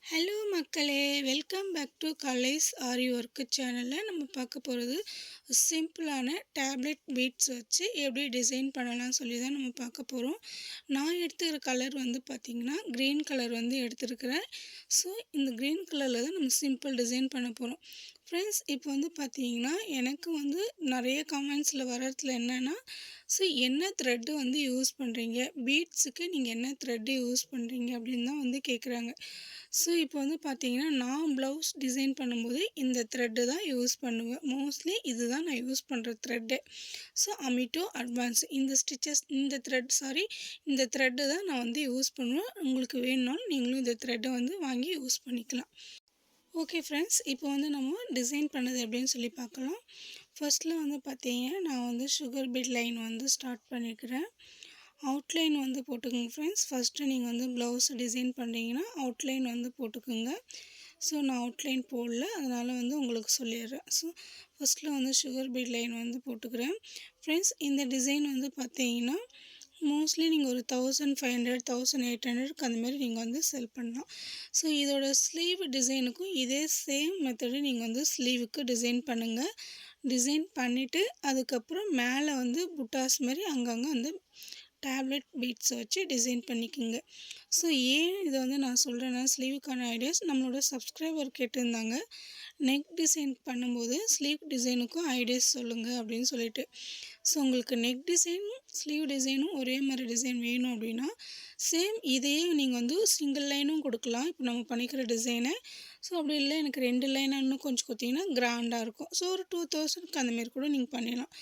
Hello மக்களே, welcome back to Kalai's Aari work சேனலில் நம்ம பார்க்க போகிறது சிம்பிளான டேப்லெட் பீட்ஸ் வச்சு எப்படி டிசைன் பண்ணலாம்னு சொல்லி தான் நம்ம பார்க்க போகிறோம். நான் எடுத்துக்கிற கலர் வந்து பார்த்திங்கன்னா க்ரீன் கலர் வந்து எடுத்துருக்கிறேன். ஸோ இந்த க்ரீன் கலரில் தான் நம்ம சிம்பிள் டிசைன் பண்ண போகிறோம். ஃப்ரெண்ட்ஸ், இப்போ வந்து பார்த்திங்கன்னா எனக்கு வந்து நிறைய கமெண்ட்ஸில் வர்றதுல என்னென்னா, ஸோ என்ன த்ரெட்டு வந்து யூஸ் பண்ணுறீங்க, பீட்ஸுக்கு நீங்கள் என்ன த்ரெட்டு யூஸ் பண்ணுறீங்க அப்படின்னு தான் வந்து கேட்குறாங்க. ஸோ இப்போ வந்து பார்த்திங்கன்னா நான் ப்ளவுஸ் டிசைன் பண்ணும்போது இந்த த்ரெட்டு தான் யூஸ் பண்ணுவேன். மோஸ்ட்லி இது தான் நான் யூஸ் பண்ணுற த்ரெட்டு. ஸோ அமிட்டோ அட்வான்ஸ் இந்த த்ரெட்டு தான் நான் வந்து யூஸ் பண்ணுவேன். உங்களுக்கு வேணும்னாலும் நீங்களும் இந்த த்ரெட்டை வந்து வாங்கி யூஸ் பண்ணிக்கலாம். ஓகே ஃப்ரெண்ட்ஸ், இப்போ வந்து நம்ம டிசைன் பண்ணது எப்படின்னு சொல்லி பார்க்கலாம். ஃபர்ஸ்ட்டில் வந்து பார்த்தீங்கன்னா நான் வந்து சுகர் பீட் லைன் வந்து ஸ்டார்ட் பண்ணிக்கிறேன். அவுட்லைன் வந்து போட்டுக்கோங்க ஃப்ரெண்ட்ஸ். ஃபஸ்ட்டு நீங்கள் வந்து ப்ளவுஸ் டிசைன் பண்ணுறீங்கன்னா அவுட்லைன் வந்து போட்டுக்கோங்க. ஸோ நான் அவுட்லைன் போடல, அதனால் வந்து உங்களுக்கு சொல்லிடுறேன். ஸோ ஃபஸ்ட்டில் வந்து சுகர் பீட் லைன் வந்து போட்டுக்கிறேன். ஃப்ரெண்ட்ஸ், இந்த டிசைன் வந்து பார்த்தீங்கன்னா மோஸ்ட்லி நீங்கள் ஒரு 1500 1800க்கு அந்தமாரி நீங்கள் வந்து செல் பண்ணலாம். ஸோ இதோட ஸ்லீவ் டிசைனுக்கும் இதே சேம் மெத்தடு நீங்கள் வந்து ஸ்லீவுக்கு டிசைன் பண்ணுங்கள். டிசைன் பண்ணிவிட்டு அதுக்கப்புறம் மேலே வந்து புட்டாஸ் மாதிரி அங்கங்கே வந்து டேப்லெட் பீட்ஸை வச்சு டிசைன் பண்ணிக்கோங்க. ஸோ ஏன் இதை வந்து நான் சொல்கிறேன்னா, ஸ்லீவுக்கான ஐடியாஸ் நம்மளோட சப்ஸ்கிரைபர் கேட்டிருந்தாங்க, நெக் டிசைன் பண்ணும்போது ஸ்லீவ் டிசைனுக்கும் ஐடியாஸ் சொல்லுங்கள் அப்படின்னு சொல்லிட்டு. ஸோ உங்களுக்கு நெக் டிசைனும் ஸ்லீவ் டிசைனும் ஒரே மாதிரி டிசைன் வேணும் அப்படின்னா சேம் இதையே நீங்கள் வந்து சிங்கிள் லைனும் கொடுக்கலாம், இப்போ நம்ம பண்ணிக்கிற டிசைனை. ஸோ அப்படி இல்லை எனக்கு 2 லைனாக இன்னும் கொஞ்சம் கொடுத்தீங்கன்னா கிராண்டாக இருக்கும். ஸோ ஒரு 2000க்கு அந்தமாரி கூட நீங்கள் பண்ணிடலாம்.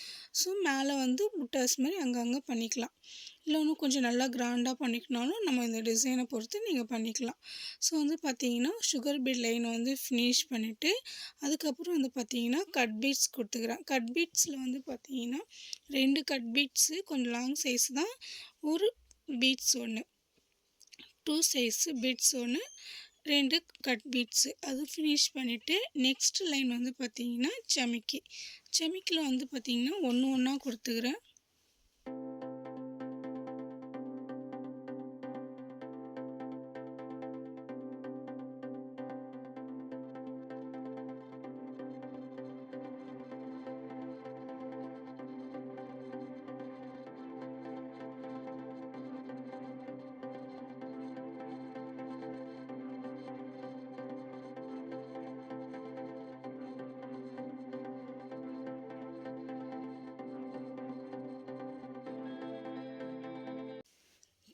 ஸோ மேலே வந்து புட்டாஸ் மாதிரி அங்கங்கே பண்ணிக்கலாம். இல்லை இன்னும் கொஞ்சம் நல்லா கிராண்டாக பண்ணிக்கனாலும் நம்ம இந்த டிசைனை பொறுத்து நீங்கள் பண்ணிக்கலாம். ஸோ வந்து பார்த்தீங்கன்னா சுகர் பீட் லைனை வந்து ஃபினிஷ் பண்ணிவிட்டு அதுக்கப்புறம் வந்து பார்த்தீங்கன்னா கட் பீட்ஸ் கொடுத்துக்கிறேன். கட் பீட்ஸில் வந்து பார்த்தீங்கன்னா 2 கட் பீட்ஸு கொஞ்சம் லாங் சைஸ் தான், ஒரு பீட்ஸ் ஒன்று, 2 சைஸு பீட்ஸ் ஒன்று, 2 கட் பீட்ஸு அது ஃபினிஷ் பண்ணிவிட்டு நெக்ஸ்ட் லைன் வந்து பார்த்தீங்கன்னா செமிக்கில் வந்து பார்த்தீங்கன்னா ஒன்று ஒன்றா கொடுத்துக்கிறேன்.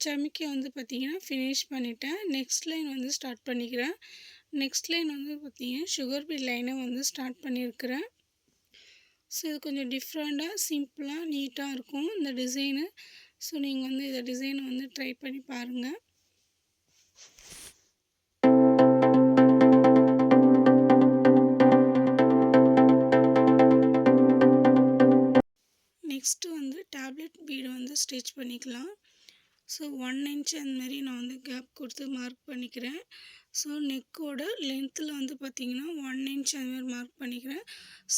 செமிக்கி வந்து பார்த்திங்கன்னா ஃபினிஷ் பண்ணிவிட்டேன். நெக்ஸ்ட் லைன் வந்து ஸ்டார்ட் பண்ணிக்கிறேன். நெக்ஸ்ட் லைன் வந்து பார்த்திங்கன்னா சுகர் பீட் லைனை வந்து ஸ்டார்ட் பண்ணியிருக்கிறேன். ஸோ இது கொஞ்சம் டிஃப்ரெண்ட்டாக சிம்பிளாக நீட்டாக இருக்கும் இந்த டிசைனு. ஸோ நீங்கள் வந்து இந்த டிசைனை வந்து ட்ரை பண்ணி பாருங்கள். நெக்ஸ்ட்டு வந்து டேப்லெட் பீடு வந்து ஸ்டிச் பண்ணிக்கலாம். ஸோ 1 இன்ச் அந்தமாரி நான் வந்து கேப் கொடுத்து மார்க் பண்ணிக்கிறேன். ஸோ நெக்கோட லென்த்தில் வந்து பார்த்திங்கன்னா 1 இன்ச் அந்தமாரி மார்க் பண்ணிக்கிறேன்.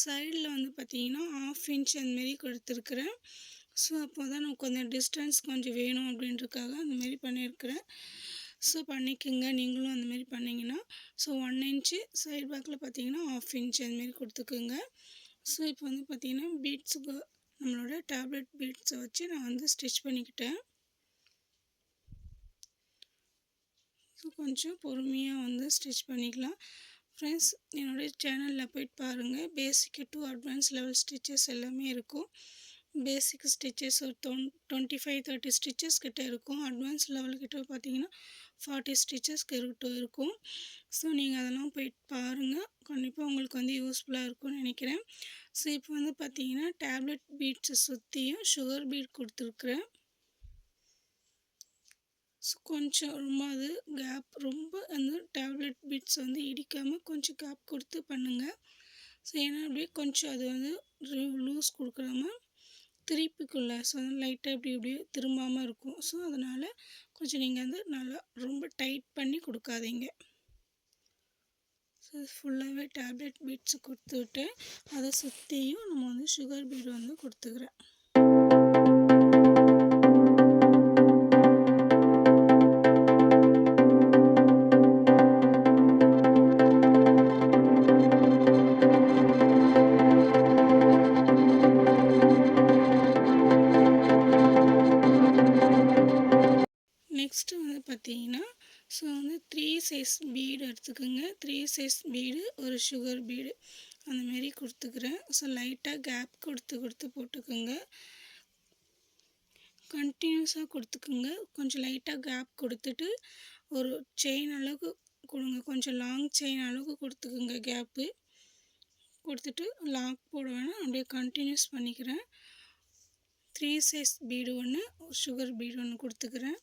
சைடில் வந்து பார்த்திங்கன்னா 1/2 இன்ச் அந்தமாரி கொடுத்துருக்குறேன். ஸோ அப்போ தான் நமக்கு கொஞ்சம் டிஸ்டன்ஸ் கொஞ்சம் வேணும் அப்படின்றதுக்காக அந்தமாரி பண்ணியிருக்கிறேன். ஸோ பண்ணிக்கோங்க நீங்களும் அந்தமாரி பண்ணிங்கன்னா. ஸோ 1 இன்ச்சு சைடு பேக்கில் பார்த்திங்கன்னா 1/2 இன்ச் அந்தமாரி கொடுத்துக்குங்க. ஸோ இப்போ வந்து பார்த்திங்கன்னா பீட்ஸுக்கு நம்மளோட டேப்லெட் பீட்ஸை வச்சு நான் வந்து ஸ்டிச் பண்ணிக்கிட்டேன். ஸோ கொஞ்சம் பொறுமையாக வந்து ஸ்டிச் பண்ணிக்கலாம். ஃப்ரெண்ட்ஸ், என்னுடைய சேனலில் போய்ட்டு பாருங்கள், basic to advance level stitches எல்லாமே இருக்கும். பேசிக் ஸ்டிச்சஸ் ஒரு 25-30 ஸ்டிச்சஸ் கிட்ட இருக்கும். அட்வான்ஸ் லெவல் கிட்ட பார்த்தீங்கன்னா 40 ஸ்டிச்சஸ் கிட்ட இருக்கும். ஸோ நீங்கள் அதெல்லாம் போய்ட்டு பாருங்கள், கண்டிப்பாக உங்களுக்கு வந்து யூஸ்ஃபுல்லாக இருக்கும்னு நினைக்கிறேன். ஸோ இப்போ வந்து பார்த்தீங்கன்னா டேப்லெட் பீட்ஸை சுற்றியும் சுகர் பீட் கொடுத்துருக்குறேன். ஸோ கொஞ்சம் அது கேப் ரொம்ப அந்த டேப்லெட் பீட்ஸ் வந்து இடிக்காமல் கொஞ்சம் கேப் கொடுத்து பண்ணுங்கள். ஸோ ஏன்னா அப்படியே கொஞ்சம் அது வந்து லூஸ் கொடுக்குறாம திருப்பிக்குள்ள ஸோ லைட்டாக இப்படியே திரும்பாமல் இருக்கும். ஸோ அதனால் கொஞ்சம் நீங்கள் வந்து நல்லா ரொம்ப டைட் பண்ணி கொடுக்காதீங்க. ஸோ ஃபுல்லாகவே டேப்லெட் பீட்ஸு கொடுத்துட்டு அதை சுற்றியும் நம்ம வந்து சுகர் பீட் வந்து கொடுத்துக்கிறேன். 3 சைஸ் பீடு எடுத்துக்கோங்க. 3 சைஸ் பீடு, ஒரு சுகர் பீடு அந்தமாரி கொடுத்துக்கிறேன். ஸோ லைட்டாக கேப் கொடுத்து போட்டுக்கோங்க. கண்டினியூஸாக கொடுத்துக்குங்க. கொஞ்சம் லைட்டாக கேப் கொடுத்துட்டு ஒரு செயின் அளவுக்கு கொடுங்க. கொஞ்சம் லாங் செயின் அளவுக்கு கொடுத்துக்குங்க. கேப்பு கொடுத்துட்டு லாக் போட வேணாம், அப்படியே கண்டினியூஸ் பண்ணிக்கிறேன். 3 சைஸ் பீடு ஒன்று, சுகர் பீடு ஒன்று கொடுத்துக்கிறேன்.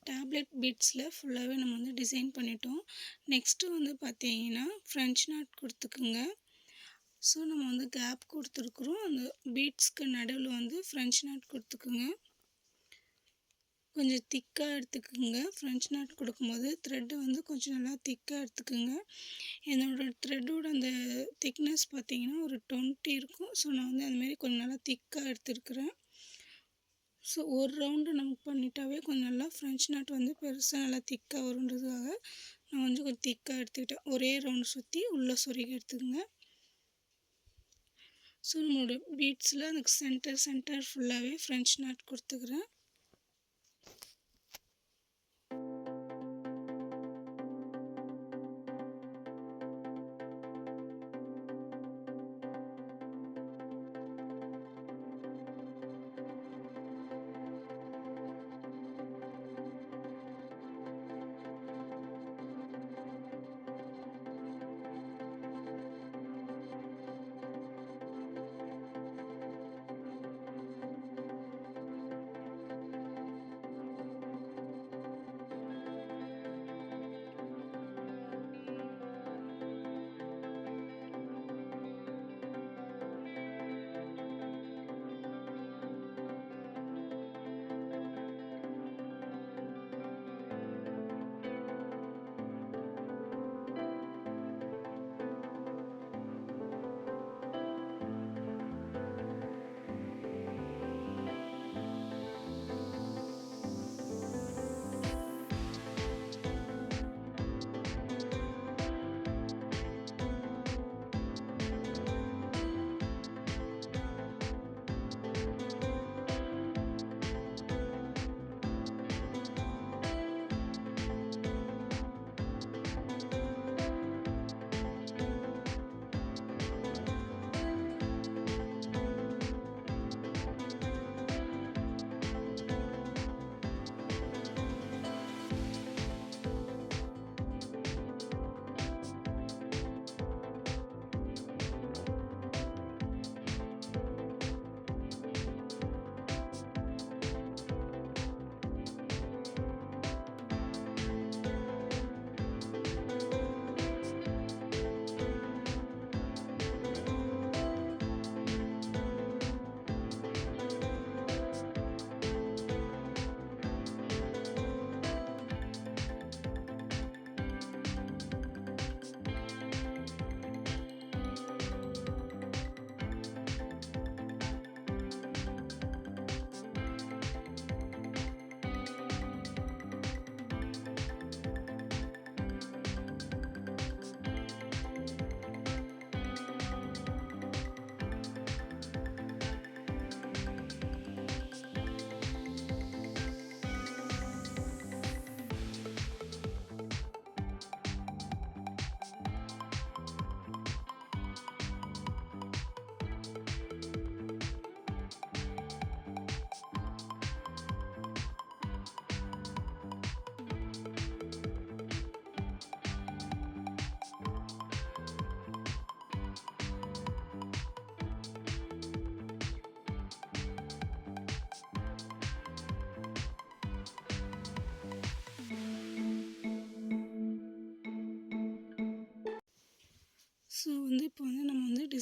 டேப்லெட் பீட்ஸில் ஃபுல்லாகவே நம்ம வந்து டிசைன் பண்ணிட்டோம். நெக்ஸ்ட்டு வந்து பார்த்தீங்கன்னா ஃப்ரெஞ்ச் நாட் கொடுத்துக்குங்க. ஸோ நம்ம வந்து கேப் கொடுத்துருக்குறோம். அந்த பீட்ஸ்க்கு நடுவில் வந்து ஃப்ரெஞ்ச் நாட் கொடுத்துக்குங்க. கொஞ்சம் திக்காக எடுத்துக்குங்க. ஃப்ரெஞ்ச் நாட் கொடுக்கும்போது த்ரெட்டு வந்து கொஞ்சம் நல்லா திக்காக எடுத்துக்குங்க. என்னோடய த்ரெட்டோட அந்த திக்னஸ் பார்த்திங்கன்னா ஒரு 20 இருக்கும். ஸோ நான் வந்து அதுமாரி கொஞ்சம் நல்லா திக்காக எடுத்துருக்குறேன். ஸோ ஒரு ரவுண்டு நமக்கு பண்ணிட்டாவே கொஞ்சம் நல்லா ஃப்ரெஞ்ச் நாட் வந்து பெருசாக நல்லா திக்காக வருன்றதுக்காக நான் வந்து கொஞ்சம் திக்காக எடுத்துக்கிட்டேன். ஒரே ரவுண்டு சுற்றி உள்ளே சொருகி எடுத்துக்கோங்க. ஸோ நம்மளோட பீட்ஸில் அந்த சென்டர் ஃபுல்லாகவே ஃப்ரெஞ்ச் நாட் கொடுத்துக்கிறேன்.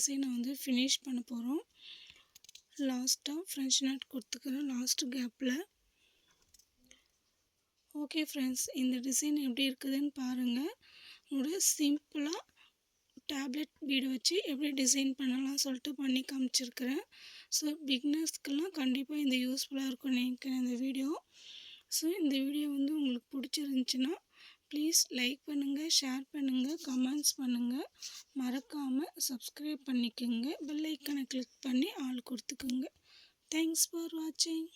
டிசைனை வந்து ஃபினிஷ் பண்ண போகிறோம். லாஸ்ட்டாக ஃப்ரெஞ்ச் நாட் கொடுத்துக்கிறேன் லாஸ்ட் கேப்பில். ஓகே ஃப்ரெண்ட்ஸ், இந்த டிசைன் எப்படி இருக்குதுன்னு பாருங்கள். உங்களோட சிம்பிளாக டேப்லெட் பீடை வச்சு எப்படி டிசைன் பண்ணலாம் சொல்லிட்டு பண்ணி காமிச்சிருக்கிறேன். ஸோ பிகினர்ஸ்க்கெல்லாம் கண்டிப்பாக இந்த யூஸ்ஃபுல்லாக இருக்கும்னு நினைக்கிறேன் இந்த வீடியோ. ஸோ இந்த வீடியோ வந்து உங்களுக்கு பிடிச்சிருந்துச்சின்னா ப்ளீஸ் லைக் பண்ணுங்கள், ஷேர் பண்ணுங்கள், கமெண்ட்ஸ் பண்ணுங்கள். மறக்காமல் சப்ஸ்கிரைப் பண்ணிக்கோங்க. பெல் ஐக்கனை கிளிக் பண்ணி ஆல் கொடுத்துக்குங்க. தேங்க்ஸ் ஃபார் வாட்சிங்.